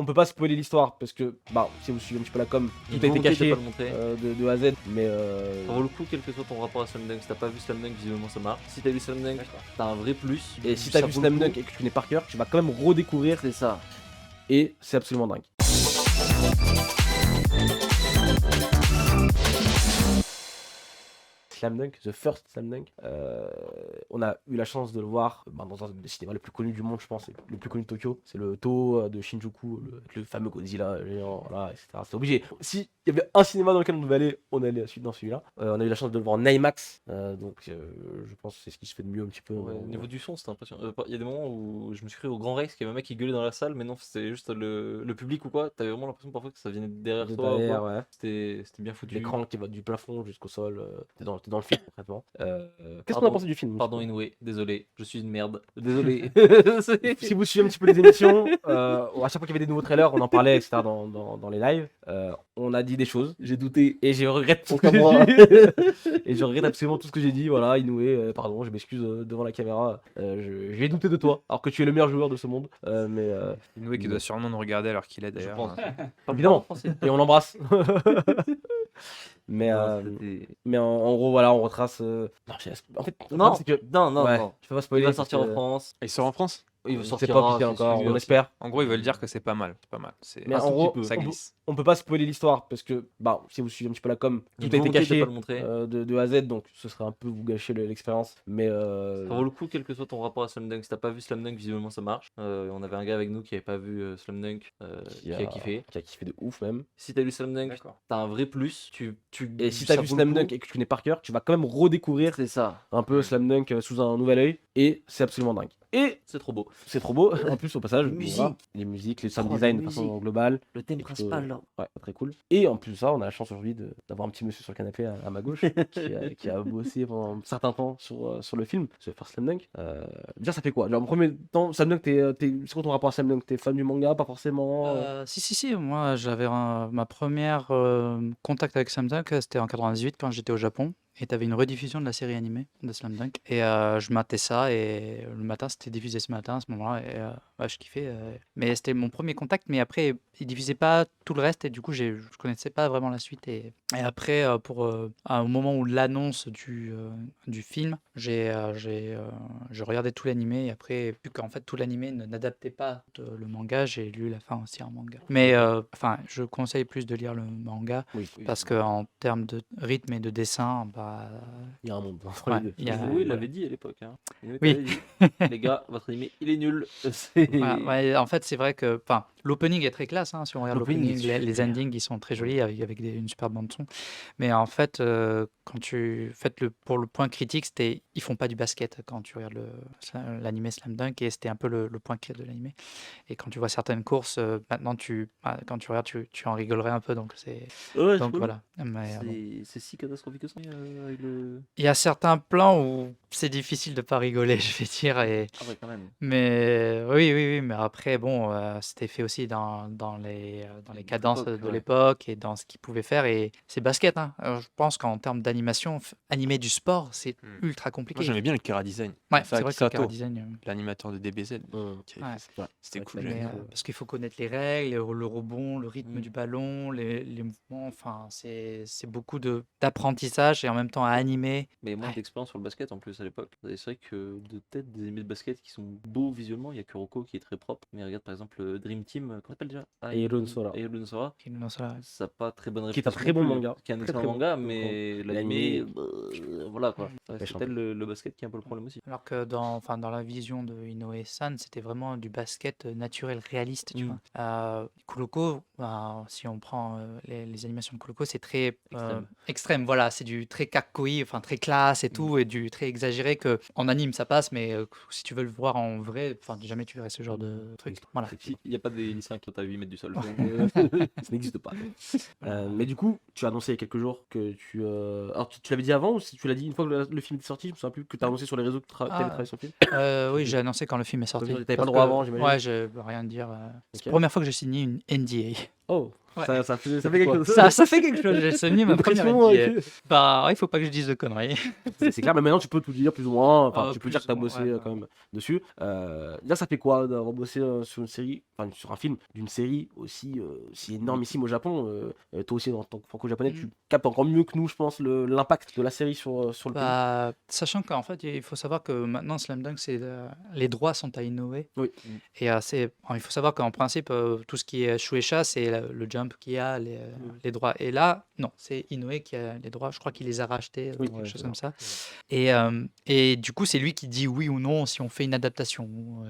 on peut pas spoiler l'histoire parce que, si vous suivez un petit peu la com, tout a été volonté de caché pas le montrer. de A à Z, mais Ça vaut le coup, quel que soit ton rapport à Slam Dunk. Si t'as pas vu Slam Dunk, visiblement ça marche. Si t'as vu Slam Dunk, t'as un vrai plus. et si t'as Ça vu vaut le Slam coup. Dunk et que tu connais par cœur, tu vas quand même redécouvrir C'est ça. et c'est absolument dingue. Slam Dunk, The First Slam Dunk. On a eu la chance de le voir dans un des cinémas le plus connu du monde, je pense, le plus connu de Tokyo. C'est le Toho de Shinjuku, le fameux Godzilla géant, voilà, etc. C'est obligé. S'il y avait un cinéma dans lequel on devait aller, on allait dans celui-là. On a eu la chance de le voir en IMAX, je pense que c'est ce qui se fait de mieux un petit peu. Ouais, au niveau du son, c'était impressionnant. Il y a des moments où je me suis cru au Grand Rex, qu'il y avait un mec qui gueulait dans la salle, mais non, c'était juste le public ou quoi. T'avais vraiment l'impression parfois que ça venait derrière de toi. derrière, Ou quoi. ouais. C'était bien foutu. L'écran qui va du plafond jusqu'au sol. T'es dans le film, concrètement. Qu'est-ce qu'on a pensé du film? Pardon Inoue, désolé, je suis une merde. Désolé. Si vous suivez un petit peu les émissions, à chaque fois qu'il y avait des nouveaux trailers, on en parlait, etc. dans les lives. On a dit des choses. J'ai douté et je regrette tout ce que j'ai dit. Et je regrette absolument tout ce que j'ai dit. Voilà, Inoue, pardon, je m'excuse devant la caméra. J'ai douté de toi, alors que tu es le meilleur joueur de ce monde. Inoue qui doit sûrement nous regarder alors qu'il est Je d'ailleurs. pense. Évidemment. Et on l'embrasse. Mais, Non, c'était- mais en gros, voilà, on retrace. En fait, le Non, problème, c'est que. non, Ouais, non. je peux pas Il spoiler. va parce sortir en que France. Il sort en France? Il va C'est sortir pas officiel encore, on espère. En gros, ils veulent dire que c'est pas mal. C'est pas mal. C'est Mais un en tout gros, petit peu. ça on peut- glisse. on peut pas spoiler l'histoire parce que, si vous suivez un petit peu la com, tout a été volonté de caché pas le montrer. de A à Z, donc ce serait un peu vous gâcher l'expérience. Mais Ça vaut le coup, quel que soit ton rapport à Slam Dunk. Si t'as pas vu Slam Dunk, visiblement ça marche. On avait un gars avec nous qui avait pas vu Slam Dunk, qui a kiffé. qui a kiffé de ouf même. Si t'as vu Slam Dunk, D'accord. t'as un vrai plus. Et si ça t'as vu vaut le Slam coup. Dunk et que tu connais par cœur, tu vas quand même redécouvrir C'est ça. un peu Slam Dunk sous un nouvel œil et c'est absolument dingue. Et C'est trop beau. c'est trop beau, en plus au passage, Musique. voilà, les musiques, les sound Oh, design les de façon musiques. globale. Le thème Plutôt- principal là. Ouais, très cool. Et en plus de ça, on a la chance aujourd'hui d'avoir un petit monsieur sur le canapé à ma gauche qui a bossé pendant un certain temps sur le film, sur First Slam Dunk. Déjà, ça fait quoi? Genre, en premier temps, Slam Dunk, c'est quoi ton rapport à Slam Dunk? T'es fan du manga? Pas forcément? Si, moi j'avais ma première contact avec Slam Dunk, c'était en 98 quand j'étais au Japon. Et t'avais une rediffusion de la série animée de Slam Dunk. Et je matais ça et le matin, c'était diffusé ce matin à ce moment-là. Et ouais, je kiffais. Mais c'était mon premier contact. Mais après, ils diffusaient pas tout le reste et du coup, je connaissais pas vraiment la suite. Et après, au moment où l'annonce du film, j'ai regardé tout l'animé. Et après, vu qu'en fait tout l'animé n'adaptait pas le manga, j'ai lu la fin aussi en manga. Mais je conseille plus de lire le manga Oui, parce qu'en termes de rythme et de dessin, il y a un monde entre ouais, les deux. il y a- Oui, il l'avait dit à l'époque. Hein. Oui. Les gars, votre animé, il est nul. Voilà, ouais, en fait, c'est vrai que l'opening est très classe. Si on regarde L'opening l'opening, est les super. endings, ils sont très jolis avec une super bande son. Mais en fait, quand tu faites pour le point critique, ils font pas du basket quand tu regardes l'animé Slam Dunk et c'était un peu le point critique de l'animé. Et quand tu vois certaines courses, maintenant quand tu regardes, tu en rigolerais un peu. Donc donc voilà. Mais, bon. C'est si catastrophique que ça avec le... Il y a certains plans où c'est difficile de pas rigoler, je vais dire. Ah ouais, quand même. Mais oui, mais après, bon, c'était fait aussi dans les cadences l'époque, de ouais. l'époque et dans ce qu'ils pouvaient faire. Et c'est basket, hein. Je pense qu'en termes d'animation, animer du sport, c'est ultra compliqué. Moi, j'aimais bien le Kara Design. Ouais, Enfin, c'est vrai que le Sato, chara design, l'animateur de DBZ. qui avait Ouais. fait ça. C'était cool. mais, parce qu'il faut connaître les règles, le rebond, le rythme Mm. du ballon, les mouvements. Enfin, c'est beaucoup d'apprentissage et en même temps à animer. Mais moins Ouais. d'expérience sur le basket en plus à l'époque. Et c'est vrai que de tête des animés de basket qui sont beaux visuellement, il y a Kuroko qui est très propre. Mais regarde par exemple Dream Team, comment t'appelles déjà Eiron Sora. Eiron Sora. Non, ça, Ça n'a pas très bonne Qui est un réputation très bon non plus, manga. Qui est un Très, excellent très bon. manga, Très mais bon. l'animé, voilà quoi. Ouais, C'est je peut-être le basket qui est un peu le problème aussi. Alors que dans la vision de Inoue-san, c'était vraiment du basket naturel, réaliste, tu Mm. vois. Kuroko, si on prend les animations de Kuroko, c'est très Extrême. extrême. Voilà, c'est du très kakkoi, enfin très classe et tout, et du très exagéré que en anime ça passe, mais si tu veux le voir en vrai, enfin jamais tu verrais ce genre de truc. Voilà. Il n'y a pas des lycéens qui sont à 8 mètres du sol. Ça n'existe pas. Mais du coup, tu as annoncé il y a quelques jours que tu. Alors, tu l'avais dit avant ou si tu l'as dit une fois que le film était sorti? Je me souviens plus que tu as annoncé sur les réseaux que tu avais travaillé sur le film. Oui, j'ai annoncé quand le film est sorti. T'avais pas le Parce droit que- avant, j'imagine. Ouais, je peux rien dire. C'est Ok. la première fois que j'ai signé une NDA. Oh, Ouais. Ça fait quelque chose. Ça fait quelque chose. J'ai saigné ma Une première pression, idée. ok. Bah, il faut pas que je dise de conneries. C'est clair, mais maintenant tu peux tout dire plus ou moins. Enfin, tu peux Plus dire que tu as ou moins, bossé ouais, quand même dessus. Là, ça fait quoi d'avoir bossé sur une série, enfin sur un film d'une série aussi énormissime au Japon. Toi aussi, en tant que franco-japonais, tu Mm. captes encore mieux que nous, je pense, l'impact de la série sur le pays. Bah, sachant qu'en fait, il faut savoir que maintenant, Slam Dunk, les droits sont à Inoue. Oui. Et il faut savoir qu'en principe, tout ce qui est Shueisha, c'est le Jump qui a les droits. Et là, non, c'est Inoue qui a les droits. Je crois qu'il les a rachetés, Oui, quelque Ouais, chose c'est comme ça. ça. Et du coup, c'est lui qui dit oui ou non si on fait une adaptation.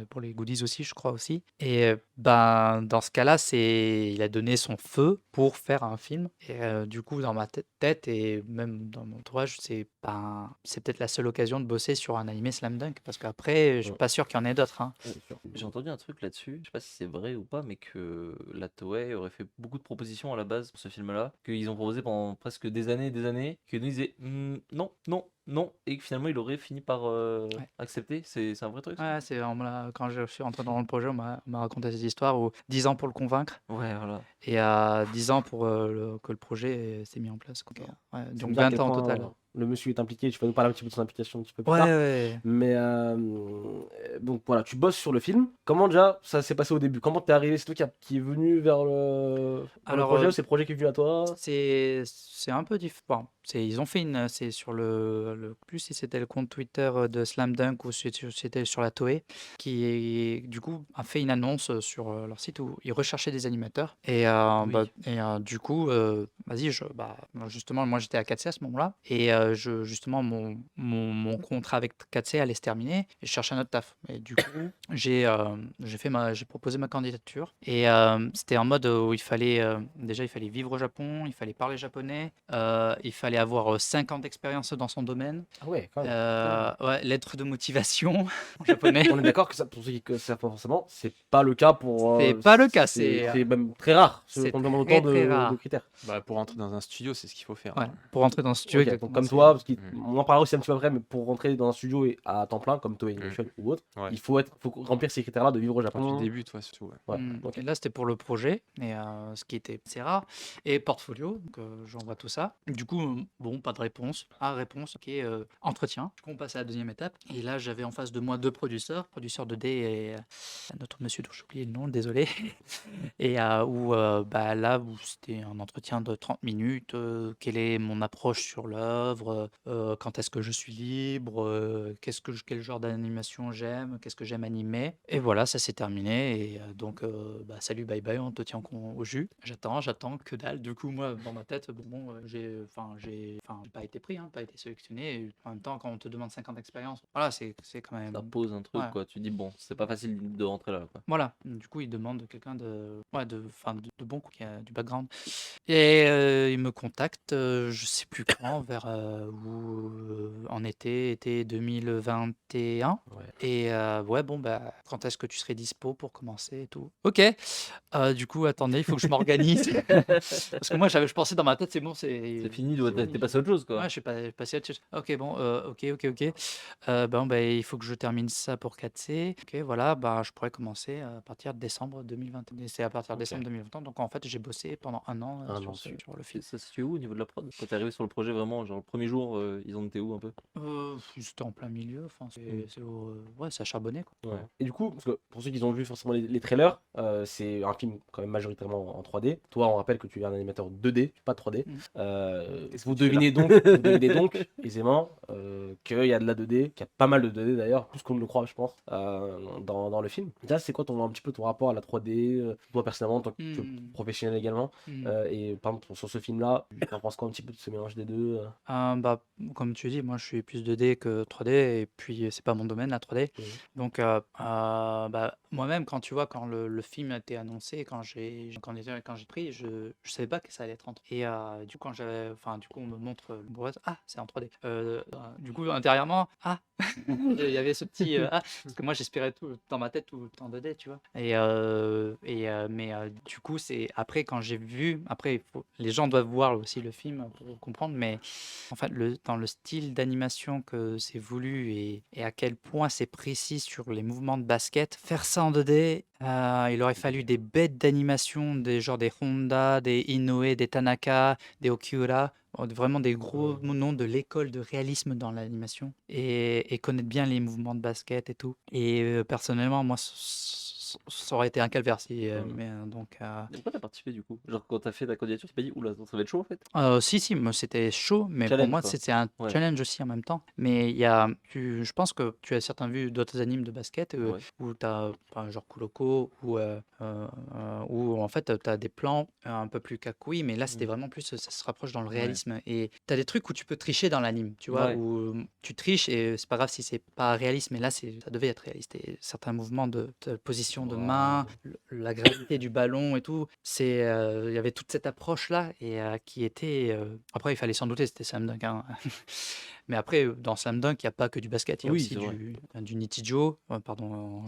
Pour les goodies aussi, je crois aussi. Et ben, dans ce cas-là, il a donné son feu pour faire un film. Et du coup, dans ma tête et même dans mon entourage, c'est peut-être la seule occasion de bosser sur un animé Slam Dunk. Parce qu'après, je suis Ouais. pas sûr qu'il y en ait d'autres. Hein. C'est sûr. J'ai entendu un truc là-dessus, je sais pas si c'est vrai ou pas, mais que la Toei aurait fait beaucoup de propositions à la base pour ce film-là, qu'ils ont proposé pendant presque des années, que nous ils disaient non, non, non, et que finalement il aurait fini par Ouais. accepter. C'est un vrai truc ça? Ouais, quand je suis rentré dans le projet, on m'a raconté cette histoire où 10 ans pour le convaincre Ouais, voilà. et 10 ans pour que le projet s'est mis en place. Quoi. Ouais, Ça veut donc dire à 20 quel ans au point total. le monsieur est impliqué. Tu vas nous parler un petit peu de son implication un petit peu plus Ouais, tard. ouais. Mais donc voilà, tu bosses sur le film. Comment déjà ça s'est passé au début? Comment t'es arrivé? C'est toi qui est venu vers le Alors, projet ou c'est le projet qui est venu à toi? c'est un peu différent. Ils ont fait c'est sur plus si c'était le compte Twitter de Slam Dunk ou si c'était sur la Toei, qui du coup a fait une annonce sur leur site où ils recherchaient des animateurs. Et, Oui. du coup, vas-y, justement, moi j'étais à 4C à ce moment-là. Et justement, mon contrat avec 4C allait se terminer et je cherchais un autre taf. Et du coup, j'ai proposé ma candidature. Et c'était en mode où déjà, il fallait vivre au Japon, il fallait parler japonais, il fallait avoir 5 ans d'expérience dans son domaine, Ah ouais, quand même. ouais, lettre de motivation en japonais. On est d'accord que ça, pour ceux qui ne savent pas forcément, c'est pas le cas pour. C'est pas le cas, c'est même très rare c'est qu'on demande très, autant très de rare. critères. Bah, pour entrer dans un studio, c'est ce qu'il faut faire. Ouais, pour rentrer dans ce studio, Ok, donc exactement, comme c'est- toi, parce qu'on Mm. en parlera aussi un petit peu après, mais pour rentrer dans un studio et à temps plein, comme Toei Mm. Animation ou autre, Ouais. il faut remplir ces critères-là de vivre au Quand tu Japon. débutes, toi, surtout. Ouais. Ouais, ok. Et là, c'était pour le projet, et ce qui était assez rare. Et portfolio, donc j'envoie tout ça. Du coup, bon, pas de réponse. Ah, réponse, ok, entretien. Du coup, on passe à la deuxième étape. Et là, j'avais en face de moi 2 producteurs 2D et un autre monsieur dont j'ai oublié le nom, désolé. Et où c'était un entretien de 30 minutes. Quelle est mon approche sur l'œuvre? Quand est-ce que je suis libre? Quel genre d'animation j'aime? Qu'est-ce que j'aime animer? Et voilà, ça s'est terminé. Et donc, salut, bye bye, on te tient au jus. J'attends, que dalle. Du coup, moi, dans ma tête, j'ai pas été pris, hein, pas été sélectionné. Et en même temps, quand on te demande 5 ans d'expérience, voilà, c'est quand Ça même. pose un truc, Ouais. quoi. Tu dis, bon, c'est pas facile de rentrer là, quoi. Voilà, du coup, il demande quelqu'un de bon, qui a du background. Et il me contacte, je sais plus quand, vers en été 2021. Ouais. Et ouais, bon, bah, quand est-ce que tu serais dispo pour commencer et tout? Ok. Du coup, attendez, il faut que je m'organise. Parce que moi, je pensais dans ma tête, c'est bon, C'est fini, c'est t'es passé à autre chose, quoi. Ouais, je suis passé à autre chose. Ok, bon, ok. Bon, bah, il faut que je termine ça pour 4C. Ok, voilà, bah, je pourrais commencer à partir de décembre 2021. C'est à partir de Ok. décembre 2021. Donc, en fait, j'ai bossé pendant un an Un sur, an dessus. sur le film. Ça se situe où au niveau de la prod? Quand t'es arrivé sur le projet, vraiment, genre le premier jour, ils en étaient où un peu? C'était en plein milieu. Enfin, Mm. ouais, c'est à charbonner, quoi. Ouais. Et du coup, parce que pour ceux qui ont vu forcément les trailers, c'est un film quand même majoritairement en 3D. Toi, on rappelle que tu es un animateur 2D, pas 3D. Mm. Vous devinez donc aisément qu'il y a de la 2D, qu'il y a pas mal de 2D d'ailleurs, plus qu'on ne le croit, je pense, dans le film. Là, c'est quoi un petit peu ton rapport à la 3D, toi personnellement, toi que tu es Mm. professionnel également, Mm. et par exemple sur ce film-là, tu en penses quoi un petit peu de ce mélange des deux Bah, comme tu dis, moi je suis plus 2D que 3D et puis c'est pas mon domaine la 3D. Mhm. Donc bah, moi-même quand tu vois quand le film a été annoncé, quand j'ai pris, je savais pas que ça allait être en 3D. Et du coup du coup on me montre le boîte, ah c'est en 3D. Du coup intérieurement, ah il y avait ce petit ah parce que moi j'espérais tout dans ma tête tout le temps 2D, tu vois. Mais du coup c'est après quand j'ai vu, après les gens doivent voir aussi le film pour comprendre, mais en fait, dans le style d'animation que c'est voulu et à quel point c'est précis sur les mouvements de basket, faire ça en 2D, Il aurait fallu des bêtes d'animation, des genre des Honda, des Inoue, des Tanaka, des Okiura, vraiment des gros noms de l'école de réalisme dans l'animation et connaître bien les mouvements de basket et tout. Et personnellement, moi, ça aurait été un calvaire donc. Et pourquoi t'as participé du coup? Genre quand t'as fait ta candidature, tu t'es pas dit oula, ça va être chaud en fait? Si, moi c'était chaud, mais pour Challenge moi quoi. c'était un Ouais. challenge aussi en même temps. Mais je pense que tu as certains vu d'autres animes de basket Ouais. où tu as genre Kuroko où en fait tu as des plans un peu plus kakui, mais là c'était vraiment plus, ça se rapproche dans le Ouais. réalisme. Et tu as des trucs où tu peux tricher dans l'anime, tu vois, Ouais. où tu triches et c'est pas grave si c'est pas réaliste, mais là ça devait être réaliste. Et certains mouvements de position de main, la gravité du ballon et tout, il y avait toute cette approche-là et qui était. Après, il fallait s'en douter, c'était Slam Dunk, hein. Mais après, dans Slam Dunk, il n'y a pas que du basket, il y a Oui, aussi c'est vrai. du Nichijou,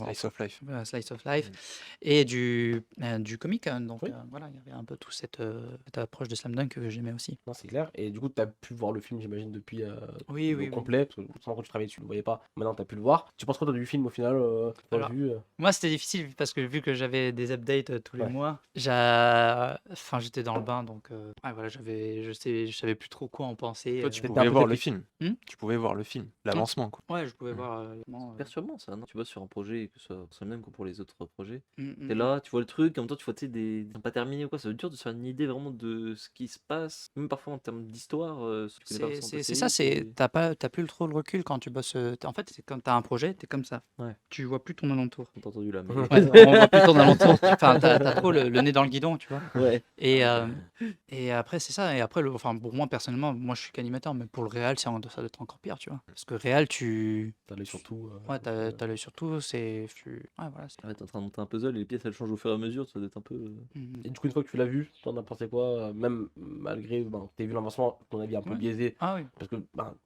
Slice of Life. Slice of Life, et du comic, hein. Donc Oui. voilà, il y avait un peu toute cette approche de Slam Dunk que j'aimais aussi. Non, c'est clair. Et du coup, tu as pu voir le film, j'imagine, depuis Oui, au oui, oui. complet. Parce que souvent, quand tu travaillais, tu le voyais pas. Maintenant, tu as pu le voir. Tu penses quoi toi, du film au final? T'as Alors, vu Moi, c'était difficile parce que vu que j'avais des updates tous les Ouais. mois, j'étais dans le bain, donc voilà, je savais plus trop quoi en penser. Toi, tu C'était un pouvais peu voir le technique. film. Tu pouvais voir le film, l'avancement, quoi. Ouais, je pouvais Mm. voir. C'est perturbant ça, non? Tu bosses sur un projet, que ce soit sur le même que pour les autres projets. Mm, T'es là, tu vois le truc, en même temps tu vois, tu sais, des pas terminés ou quoi. Ça veut dire dur de se faire une idée vraiment de ce qui se passe, même parfois en termes d'histoire. Si tu connais pas forcément ta C'est ça, série, t'as plus trop le recul quand tu bosses. En fait, c'est quand t'as un projet, t'es comme ça. Ouais. Tu vois plus ton alentour. T'as entendu là, mais. Ouais, on voit plus ton alentour. Enfin, t'as trop le nez dans le guidon, tu vois. Ouais. Et après, c'est ça. Et après, enfin, pour moi, personnellement, moi, je suis qu'animateur, mais pour le réel, ça doit être encore pire, tu vois. Parce que réel, T'as l'œil sur tout. ouais, t'as l'œil sur tout. Ouais, voilà. Ouais, t'es en train de monter un puzzle et les pièces elles changent au fur et à mesure, ça doit être un peu. Mhm. Et du coup, une fois que tu l'as vu, t'en as pensé quoi? Même malgré t'as vu l'avancement, ton avis un peu Ouais. biaisé, Ah oui. parce que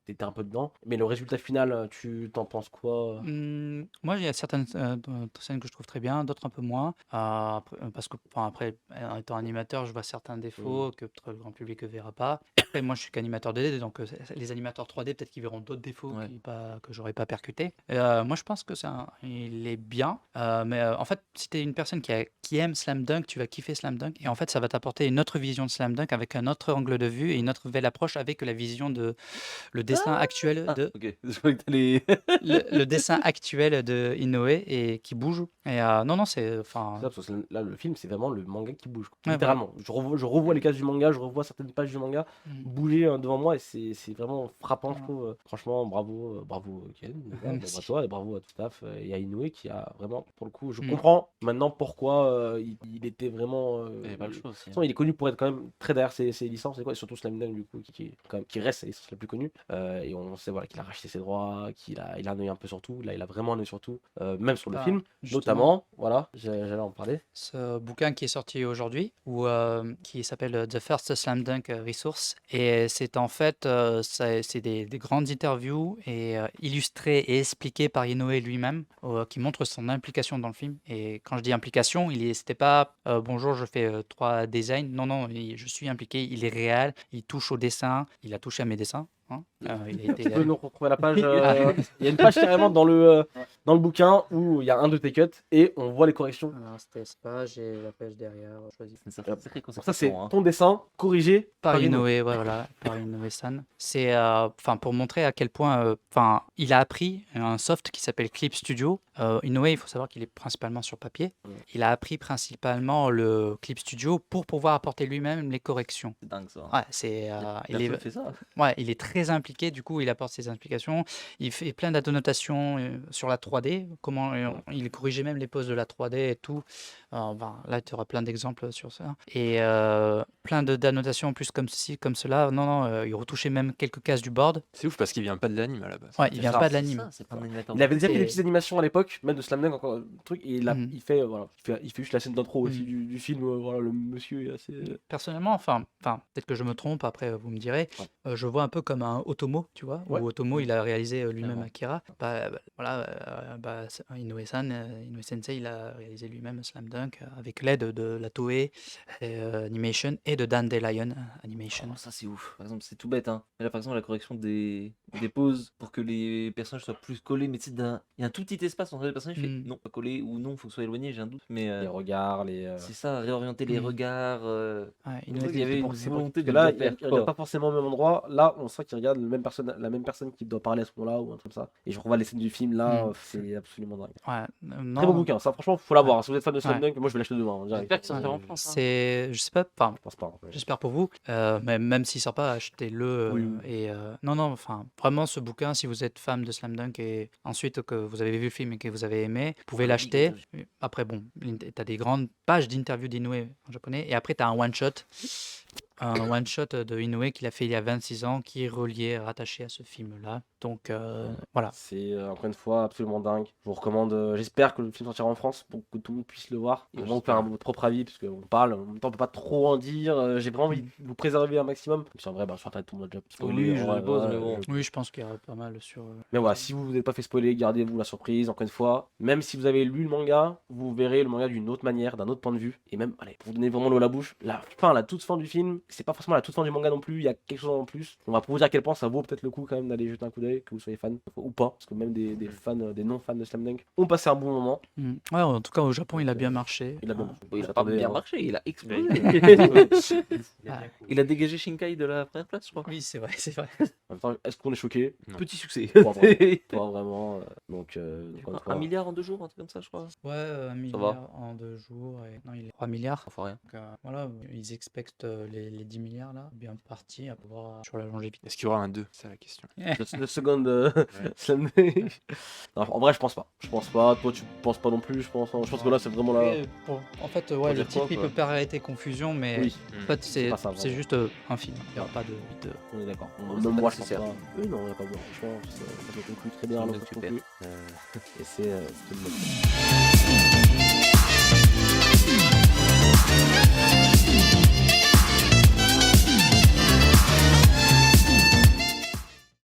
t'étais un peu dedans. Mais le résultat final, tu t'en penses quoi? Moi, il y a certaines scènes que je trouve très bien, d'autres un peu moins. Parce que, enfin, après, en étant animateur, je vois certains défauts que peut-être le grand public ne verra pas. Après, moi, je suis qu'animateur 2D, donc les animateurs 3D, peut-être qu'ils verront d'autres défauts Ouais. que j'aurais pas percutés. Moi, je pense que il est bien. Mais en fait, si tu es une personne qui aime Slam Dunk, tu vas kiffer Slam Dunk. Et en fait, ça va t'apporter une autre vision de Slam Dunk avec un autre angle de vue et une autre nouvelle approche avec la vision le dessin actuel Ah, de ok. Je croyais que t'allais. le dessin actuel de Inoue et qui bouge. Et non, c'est C'est ça, parce que là, le film, c'est vraiment le manga qui bouge, quoi. Ouais, Littéralement. Je revois les cases du manga, je revois certaines pages du manga bouger devant moi et c'est vraiment frappant, je trouve. Franchement, bravo Ken, déjà, bravo à Merci. toi et bravo à tout staff et à Inoue qui a vraiment, pour le coup, je Mm. comprends maintenant pourquoi il était vraiment. Il y avait pas le choix aussi. De toute façon, il est connu pour être quand même très derrière ses licences et quoi, et surtout Slam Dunk du coup qui reste sa licence la plus connue. Et on sait voilà qu'il a racheté ses droits, il a un œil un peu sur tout. Là, il a vraiment un œil sur tout, même sur le Bah, film, justement, notamment. Voilà, j'allais en parler. ce bouquin qui est sorti aujourd'hui, qui s'appelle The First Slam Dunk Resource, et c'est en fait c'est des grandes interviews et illustrées et expliquées par Inoue lui-même, qui montrent son implication dans le film. Et quand je dis implication, c'était pas bonjour, je fais 3 designs. Non, je suis impliqué. Il est réel. Il touche au dessin. Il a touché à mes dessins. Hein. Il a été. Tu peux nous retrouver la page. Il y a une page carrément dans le bouquin où il y a un de tes cuts et on voit les corrections. Alors, c'était cette page et la page derrière. Choisis. C'est une sacrée Donc ça, c'est consécration, hein. ton dessin corrigé Par Inoue. Inoue, voilà, par Inoue-san. C'est pour montrer à quel point il a appris un soft qui s'appelle Clip Studio. Inoue, il faut savoir qu'il est principalement sur papier. Il a appris principalement le Clip Studio pour pouvoir apporter lui-même les corrections. C'est dingue ça. Ouais, c'est Personne fait ça. ouais, il est très impliqué, du coup, il apporte ses implications. Il fait plein d'annotations sur la 3D, comment il corrigeait même les poses de la 3D et tout. Là, tu auras plein d'exemples sur ça. Et plein d'annotations en plus comme ceci, comme cela. Non, il retouchait même quelques cases du board. C'est ouf parce qu'il vient pas de l'anime à la base. Ouais, il vient ça, pas de C'est l'anime. ça, c'est pas un animateur. Il avait déjà fait des Et- petites animations à l'époque, même de Slam Dunk, encore un truc, et Mhm. il fait voilà, il fait juste la scène d'intro aussi Mhm. du film. Voilà, le monsieur est assez. Personnellement, peut-être que je me trompe, après vous me direz, je vois un peu comme un Otomo, tu vois, Ouais. où Otomo il a réalisé lui-même Clairement. Akira. Voilà, Inoue Sensei il a réalisé lui-même Slam Dunk avec l'aide de la Toei Animation et de Dandelion Animation. Oh, ça c'est ouf. Par exemple, c'est tout bête, hein. Mais là, par exemple, la correction des poses pour que les personnages soient plus collés, mais tu sais, il y a un tout petit espace entre les personnages. Il fait non, pas collé ou non, faut que ce soit éloigné, j'ai un doute. Mais Les regards, c'est ça, réorienter les regards. Ouais, On dirait qu'il y avait une c'est volonté parce de que là, bien faire. il regarde pas forcément au même endroit. Là, on sent qu'il regarde la même personne qui doit parler à ce moment-là ou un truc comme ça. Et je revois les scènes du film là, c'est absolument dingue. Ouais, Très bon bouquin, ça franchement, faut l'avoir. Si vous êtes fan de Slam Ouais. Dunk, moi je vais l'acheter demain. Direct. J'espère qu'il sortira en France. c'est, je sais pas, enfin, Je pense pas. Ouais. j'espère pour vous, mais même s'il sort pas, achetez-le. Oui. Et non, enfin, vraiment ce bouquin, si vous êtes fan de Slam Dunk et ensuite que vous avez vu le film et que vous avez aimé, vous pouvez l'acheter. Après, bon, t'as des grandes pages d'interviews d'Inoue en japonais, et après t'as un one shot de Inoue qu'il a fait il y a 26 ans, qui est relié, rattaché à ce film-là. Donc voilà. C'est encore une fois absolument dingue. Je vous recommande. J'espère que le film sortira en France pour que tout le monde puisse le voir et vraiment faire votre propre avis parce qu'on parle. En même temps, on peut pas trop en dire. J'ai vraiment envie de vous préserver un maximum. Puis en vrai, sur internet, tout le monde a déjà spoilé. Oui, je en vrai, suppose, ouais, mais bon. Oui, je pense qu'il y aura pas mal sur. Mais voilà, si vous n'êtes pas fait spoiler, gardez-vous la surprise. Encore une fois, même si vous avez lu le manga, vous verrez le manga d'une autre manière, d'un autre point de vue. Et même, allez, pour vous donner vraiment l'eau à la bouche, la toute fin du film, c'est pas forcément la toute fin du manga non plus. Il y a quelque chose en plus. On va pour vous dire à quel point ça vaut peut-être le coup quand même d'aller jeter un coup d'œil, que vous soyez fan ou pas. Parce que même des fans, des non-fans de Slam Dunk ont passé un bon moment. Ouais, en tout cas au Japon, il a bien marché. Il a bien Il a pas Attendez, bien hein. marché, il a explosé. Ah, Il a dégagé Shinkai de la première place, je crois. oui, c'est vrai, c'est vrai. En même temps, est-ce qu'on est choqué? Non. Petit succès. Pas vraiment. Pas vraiment. Donc, encore une fois. 1 milliard en 2 jours, un truc comme ça, je crois. Ouais, 1 va. milliard en 2 jours. Non, il est 3 milliards. Enfin, rien. Donc, voilà, ils expectent les 10 milliards là, bien parti à pouvoir sur la longévité. Est-ce qu'il y aura un 2? C'est la question. Le second Slam Dunk. Non, en vrai, je pense pas. Je pense pas. Toi, tu penses pas non plus. Je pense que là, c'est vraiment là. En fait, ouais, le dire titre quoi, il quoi. peut paraître confusion, mais Oui, en fait, c'est pas ça, c'est vraiment. juste un film. Il n'y aura pas de. on est d'accord. Non, Même c'est pas moi, je pense nécessaire. pas. Oui, non, il n'y a pas besoin. Franchement, ça se conclut très bien. Slam le Dunk, truc super. conclu. Et c'est une bonne chose.